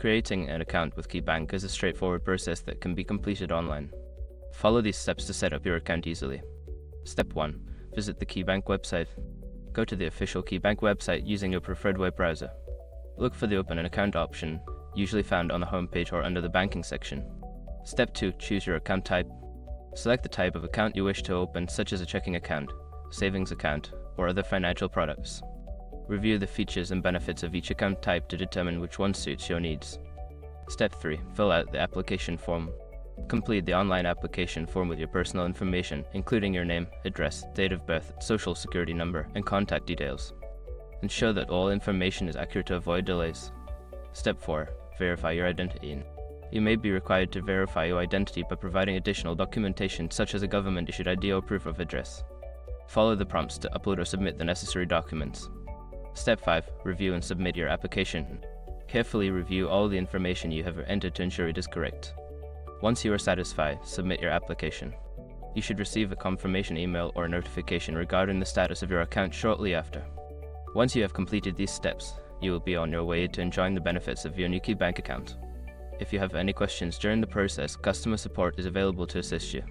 Creating an account with KeyBank is a straightforward process that can be completed online. Follow these steps to set up your account easily. Step 1. Visit the KeyBank website. Go to the official KeyBank website using your preferred web browser. Look for the Open an Account option, usually found on the homepage or under the Banking section. Step 2. Choose your account type. Select the type of account you wish to open, such as a checking account, savings account, or other financial products. Review the features and benefits of each account type to determine which one suits your needs. Step 3. Fill out the application form. Complete the online application form with your personal information, including your name, address, date of birth, social security number, and contact details. Ensure that all information is accurate to avoid delays. Step 4. Verify your identity. You may be required to verify your identity by providing additional documentation such as a government-issued ID or proof of address. Follow the prompts to upload or submit the necessary documents. Step 5. Review and submit your application. Carefully review all the information you have entered to ensure it is correct. Once you are satisfied, submit your application. You should receive a confirmation email or notification regarding the status of your account shortly after. Once you have completed these steps, you will be on your way to enjoying the benefits of your new KeyBank account. If you have any questions during the process, customer support is available to assist you.